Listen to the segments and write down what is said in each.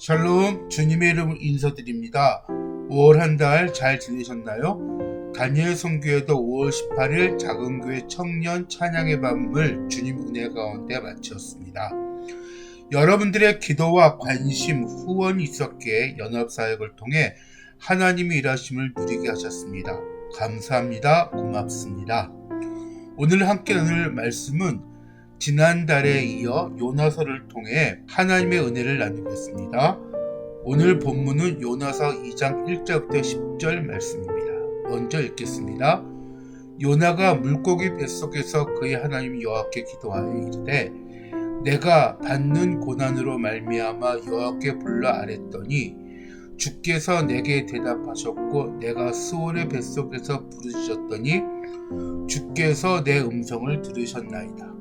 샬롬, 주님의 이름으로 인사드립니다. 5월 한 달 잘 지내셨나요? 다니엘 선교회도 5월 18일 작은교회 청년 찬양의 밤을 주님 은혜 가운데 마치었습니다. 여러분들의 기도와 관심, 후원이 있었기에 연합사역을 통해 하나님의 일하심을 누리게 하셨습니다. 감사합니다. 고맙습니다. 오늘 함께 나눌 말씀은 지난달에 이어 요나서를 통해 하나님의 은혜를 나누겠습니다. 오늘 본문은 요나서 2장 1절부터 10절 말씀입니다. 먼저 읽겠습니다. 요나가 물고기 뱃속에서 그의 하나님 여호와께 기도하여 이르되 내가 받는 고난으로 말미암아 여호와께 불러 아뢰더니 주께서 내게 대답하셨고 내가 스올의 뱃속에서 부르짖었더니 주께서 내 음성을 들으셨나이다.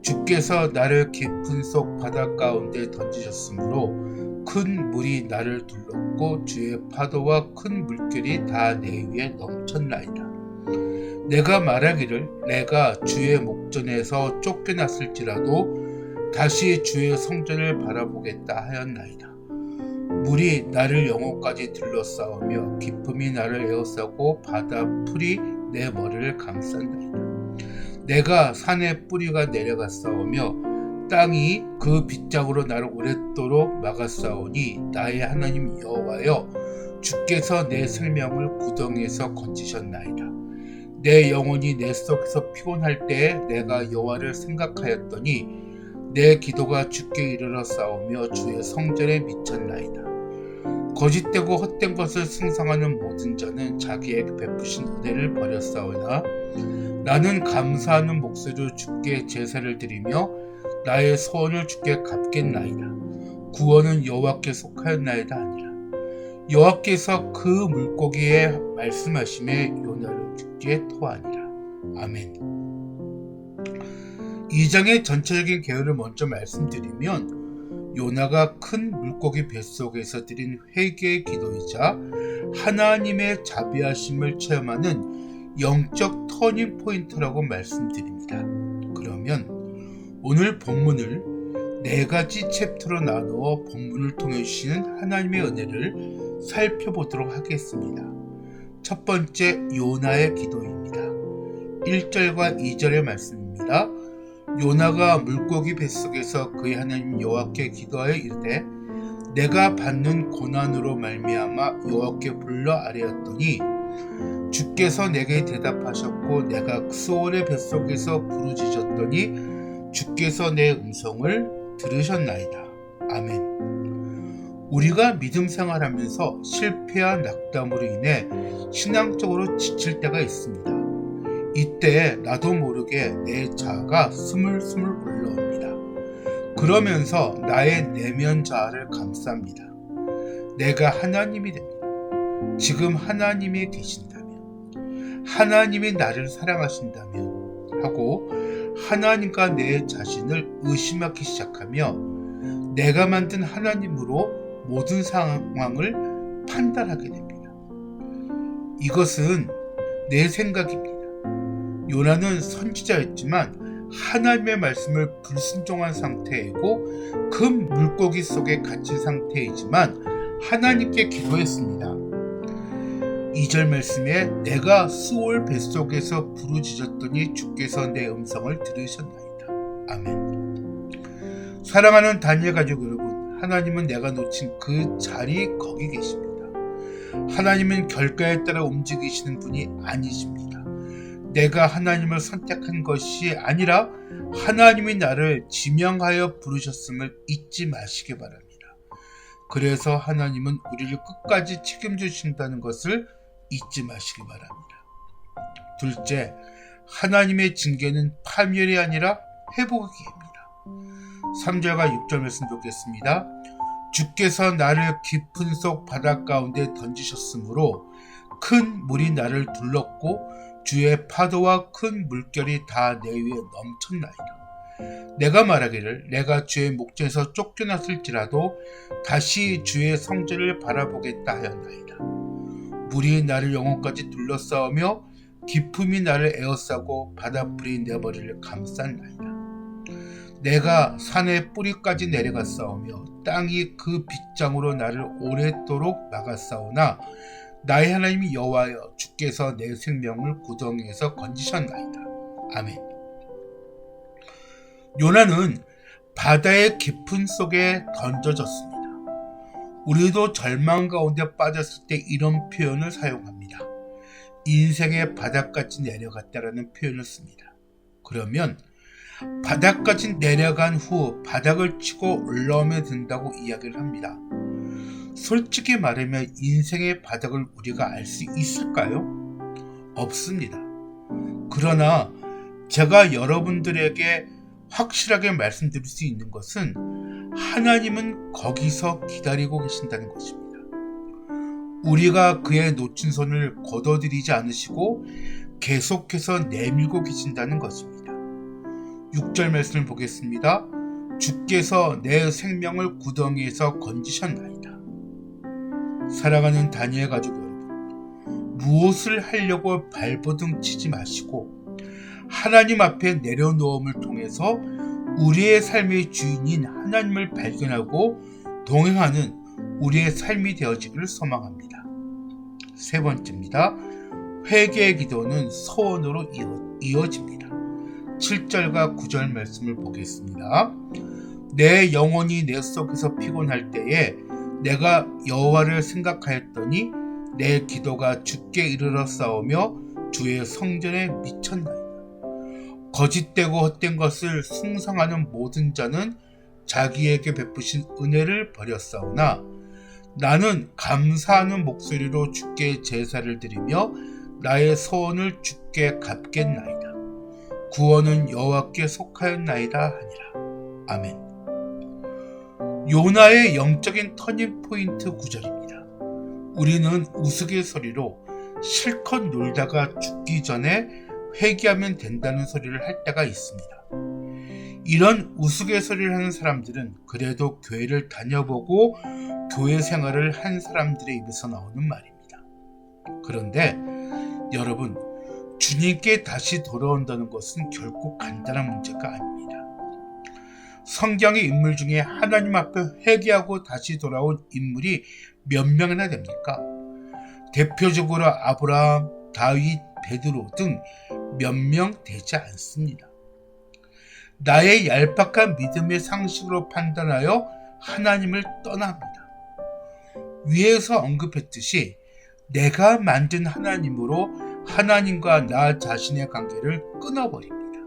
주께서 나를 깊은 속 바다 가운데 던지셨으므로 큰 물이 나를 둘렀고 주의 파도와 큰 물결이 다 내 위에 넘쳤나이다. 내가 말하기를 내가 주의 목전에서 쫓겨났을지라도 다시 주의 성전을 바라보겠다 하였나이다. 물이 나를 영혼까지 둘러싸우며 깊음이 나를 에워싸고 바다 풀이 내 머리를 감싼나이다. 내가 산의 뿌리가 내려갔사오며 땅이 그 빗장으로 나를 오랫도록 막았사오니 나의 하나님 여호와여 주께서 내 생명을 구덩이에서 건지셨나이다. 내 영혼이 내 속에서 피곤할 때에 내가 여호와를 생각하였더니 내 기도가 주께 이르러 싸우며 주의 성전에 미쳤나이다. 거짓되고 헛된 것을 승상하는 모든 자는 자기에게 베푸신 은혜를 버렸사오나 나는 감사하는 목소리로 주께 제사를 드리며 나의 소원을 주께 갚겠나이다. 구원은 여호와께 속하였나이다 아니라 여호와께서 그 물고기에 말씀하심에 요나를 죽게 토하니라. 아멘. 2장의 전체적인 개요를 먼저 말씀드리면 요나가 큰 물고기 뱃속에서 드린 회개의 기도이자 하나님의 자비하심을 체험하는 영적 터닝 포인트라고 말씀드립니다. 그러면 오늘 본문을 4가지 챕터로 나누어 본문을 통해 주시는 하나님의 은혜를 살펴보도록 하겠습니다. 첫 번째, 요나의 기도입니다. 1절과 2절의 말씀입니다. 요나가 물고기 뱃속에서 그의 하나님 여호와께 기도하여 이르되 내가 받는 고난으로 말미암아 여호와께 불러 아뢰었더니 주께서 내게 대답하셨고 내가 스올의 뱃속에서 부르짖었더니 주께서 내 음성을 들으셨나이다. 아멘. 우리가 믿음 생활하면서 실패와 낙담으로 인해 신앙적으로 지칠 때가 있습니다. 이때 나도 모르게 내 자아가 스물스물 올라옵니다. 그러면서 나의 내면 자아를 감쌉니다. 내가 하나님이 됩니다. 지금 하나님이 계신다면, 하나님이 나를 사랑하신다면 하고 하나님과 내 자신을 의심하기 시작하며 내가 만든 하나님으로 모든 상황을 판단하게 됩니다. 이것은 내 생각입니다. 요나는 선지자였지만 하나님의 말씀을 불순종한 상태이고 큰 물고기 속에 갇힌 상태이지만 하나님께 기도했습니다. 2절 말씀에 내가 스올 뱃속에서 부르짖었더니 주께서 내 음성을 들으셨나이다. 아멘. 사랑하는 다니엘 가족 여러분, 하나님은 내가 놓친 그 자리 거기 계십니다. 하나님은 결과에 따라 움직이시는 분이 아니십니다. 내가 하나님을 선택한 것이 아니라 하나님이 나를 지명하여 부르셨음을 잊지 마시기 바랍니다. 그래서 하나님은 우리를 끝까지 책임지신다는 것을 잊지 마시기 바랍니다. 둘째, 하나님의 징계는 파멸이 아니라 회복입니다. 3절과 6절 말씀 보겠습니다. 주께서 나를 깊은 속 바다 가운데 던지셨으므로 큰 물이 나를 둘렀고 주의 파도와 큰 물결이 다 내 위에 넘쳤나이다. 내가 말하기를 내가 주의 목전에서 쫓겨났을지라도 다시 주의 성전을 바라보겠다 하였나이다. 물이 나를 영혼까지 둘러싸우며 깊음이 나를 에워싸고 바닷불이 내 머리를 감쌌나이다. 내가 산의 뿌리까지 내려갔사오며 땅이 그 빗장으로 나를 오랫도록 막았사오나 나의 하나님 여호와여 주께서 내 생명을 구덩이에서 건지셨나이다. 아멘. 요나는 바다의 깊은 속에 던져졌습니다. 우리도 절망 가운데 빠졌을 때 이런 표현을 사용합니다. 인생의 바닥까지 내려갔다라는 표현을 씁니다. 그러면 바닥까지 내려간 후 바닥을 치고 올라오면 된다고 이야기를 합니다. 솔직히 말하면 인생의 바닥을 우리가 알 수 있을까요? 없습니다. 그러나 제가 여러분들에게 확실하게 말씀드릴 수 있는 것은 하나님은 거기서 기다리고 계신다는 것입니다. 우리가 그의 놓친 손을 걷어들이지 않으시고 계속해서 내밀고 계신다는 것입니다. 6절 말씀을 보겠습니다. 주께서 내 생명을 구덩이에서 건지셨나이다. 사랑하는 다니엘 가족 여러분, 무엇을 하려고 발버둥 치지 마시고 하나님 앞에 내려놓음을 통해서 우리의 삶의 주인인 하나님을 발견하고 동행하는 우리의 삶이 되어지기를 소망합니다. 세 번째입니다. 회개의 기도는 소원으로 이어집니다. 7절과 9절 말씀을 보겠습니다. 내 영혼이 내 속에서 피곤할 때에 내가 여호와를 생각하였더니 내 기도가 주께 이르러 싸우며 주의 성전에 미쳤나이다. 거짓되고 헛된 것을 숭상하는 모든 자는 자기에게 베푸신 은혜를 버렸사오나 나는 감사하는 목소리로 주께 제사를 드리며 나의 소원을 주께 갚겠나이다. 구원은 여호와께 속하였나이다 하니라. 아멘. 요나의 영적인 터닝포인트 구절입니다. 우리는 우스갯소리로 실컷 놀다가 죽기 전에 회개하면 된다는 소리를 할 때가 있습니다. 이런 우스갯소리를 하는 사람들은 그래도 교회를 다녀보고 교회 생활을 한 사람들의 입에서 나오는 말입니다. 그런데 여러분, 주님께 다시 돌아온다는 것은 결코 간단한 문제가 아닙니다. 성경의 인물 중에 하나님 앞에 회개하고 다시 돌아온 인물이 몇 명이나 됩니까? 대표적으로 아브라함, 다윗, 베드로 등 몇 명 되지 않습니다. 나의 얄팍한 믿음의 상식으로 판단하여 하나님을 떠납니다. 위에서 언급했듯이 내가 만든 하나님으로 하나님과 나 자신의 관계를 끊어버립니다.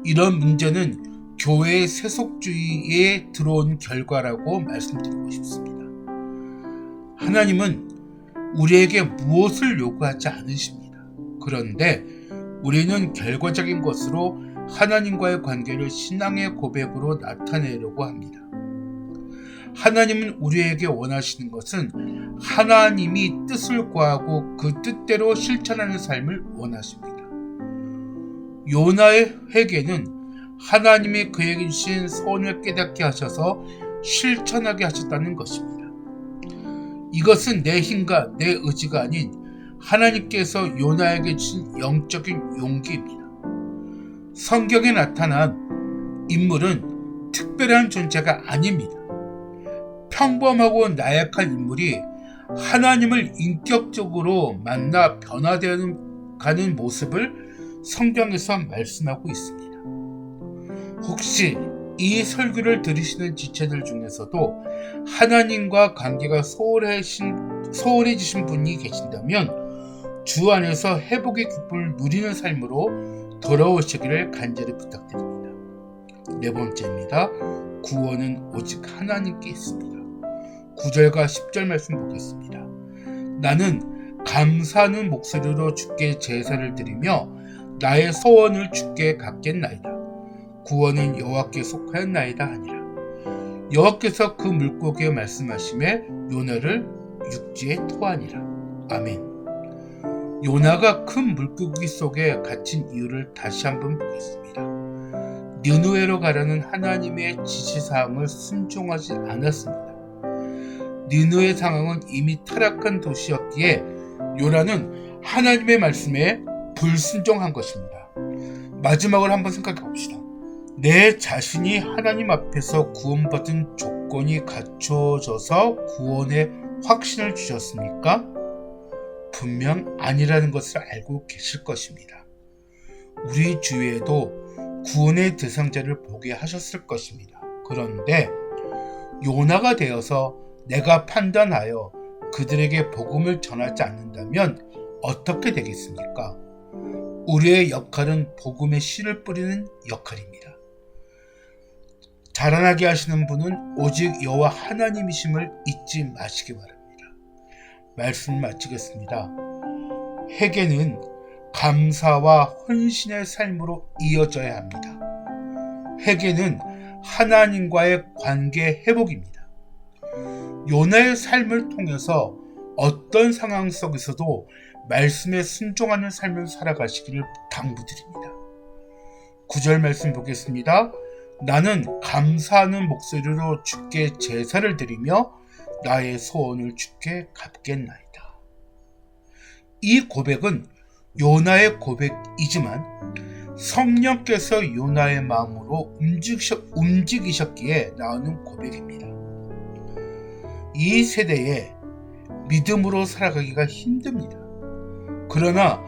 이런 문제는 교회의 세속주의에 들어온 결과라고 말씀드리고 싶습니다. 하나님은 우리에게 무엇을 요구하지 않으십니다. 그런데 우리는 결과적인 것으로 하나님과의 관계를 신앙의 고백으로 나타내려고 합니다. 하나님은 우리에게 원하시는 것은 하나님이 뜻을 구하고 그 뜻대로 실천하는 삶을 원하십니다. 요나의 회개는 하나님이 그에게 주신 소원을 깨닫게 하셔서 실천하게 하셨다는 것입니다. 이것은 내 힘과 내 의지가 아닌 하나님께서 요나에게 주신 영적인 용기입니다. 성경에 나타난 인물은 특별한 존재가 아닙니다. 평범하고 나약한 인물이 하나님을 인격적으로 만나 변화되어 가는 모습을 성경에서 말씀하고 있습니다. 혹시 이 설교를 들으시는 지체들 중에서도 하나님과 관계가 소홀해지신 분이 계신다면 주 안에서 회복의 기쁨을 누리는 삶으로 돌아오시기를 간절히 부탁드립니다. 네 번째입니다. 구원은 오직 하나님께 있습니다. 9절과 10절 말씀 보겠습니다. 나는 감사하는 목소리로 주께 제사를 드리며 나의 소원을 주께 갚겠나이다. 구원은 여호와께 속하였나이다 하니라. 여호와께서 그 물고기에 말씀하시매 요나를 육지에 토하니라. 아멘. 요나가 큰 물고기 속에 갇힌 이유를 다시 한번 보겠습니다. 느느웨로 가라는 하나님의 지시사항을 순종하지 않았습니다. 느느웨 상황은 이미 타락한 도시였기에 요나는 하나님의 말씀에 불순종한 것입니다. 마지막으로 한번 생각해 봅시다. 내 자신이 하나님 앞에서 구원받은 조건이 갖춰져서 구원의 확신을 주셨습니까? 분명 아니라는 것을 알고 계실 것입니다. 우리 주위에도 구원의 대상자를 보게 하셨을 것입니다. 그런데 요나가 되어서 내가 판단하여 그들에게 복음을 전하지 않는다면 어떻게 되겠습니까? 우리의 역할은 복음의 씨를 뿌리는 역할입니다. 자라나게 하시는 분은 오직 여호와 하나님이심을 잊지 마시기 바랍니다. 말씀 마치겠습니다. 회개는 감사와 헌신의 삶으로 이어져야 합니다. 회개는 하나님과의 관계 회복입니다. 요나의 삶을 통해서 어떤 상황 속에서도 말씀에 순종하는 삶을 살아가시기를 당부드립니다. 9절 말씀 보겠습니다. 나는 감사하는 목소리로 주께 제사를 드리며 나의 소원을 주께 갚겠나이다. 이 고백은 요나의 고백이지만 성령께서 요나의 마음으로 움직이셨기에 나오는 고백입니다. 이 세대에 믿음으로 살아가기가 힘듭니다. 그러나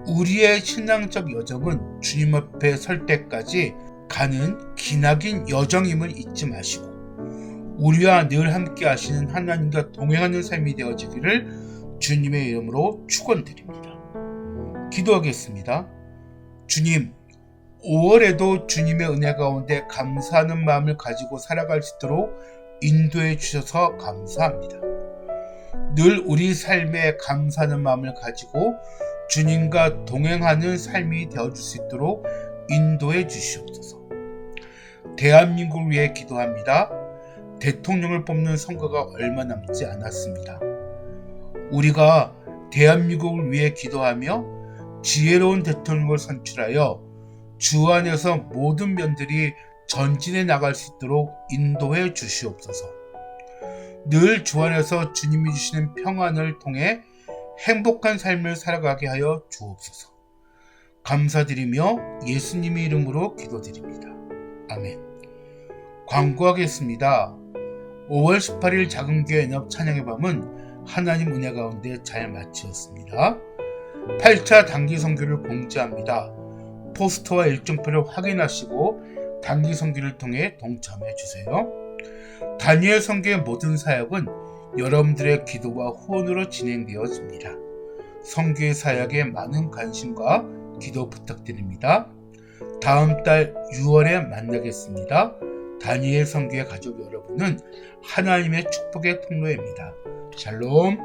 우리의 신앙적 여정은 주님 앞에 설 때까지 가는 기나긴 여정임을 잊지 마시고 우리와 늘 함께 하시는 하나님과 동행하는 삶이 되어지기를 주님의 이름으로 축원드립니다. 기도하겠습니다. 주님, 5월에도 주님의 은혜 가운데 감사하는 마음을 가지고 살아갈 수 있도록 인도해 주셔서 감사합니다. 늘 우리 삶에 감사하는 마음을 가지고 주님과 동행하는 삶이 되어줄 수 있도록 인도해 주시옵소서. 대한민국을 위해 기도합니다. 대통령을 뽑는 선거가 얼마 남지 않았습니다. 우리가 대한민국을 위해 기도하며 지혜로운 대통령을 선출하여 주 안에서 모든 면들이 전진해 나갈 수 있도록 인도해 주시옵소서. 늘 주 안에서 주님이 주시는 평안을 통해 행복한 삶을 살아가게 하여 주옵소서. 감사드리며 예수님의 이름으로 기도드립니다. 아멘. 광고하겠습니다. 5월 18일 작은교회 연합 찬양의 밤은 하나님 은혜 가운데 잘 마치었습니다. 8차 단기 선교를 공지합니다. 포스터와 일정표를 확인하시고 단기 선교를 통해 동참해 주세요. 다니엘 선교의 모든 사역은 여러분들의 기도와 후원으로 진행되어집니다. 선교의 사역에 많은 관심과 기도 부탁드립니다. 다음 달 6월에 만나겠습니다. 다니엘 선교의 가족 여러분은 하나님의 축복의 통로입니다. 샬롬.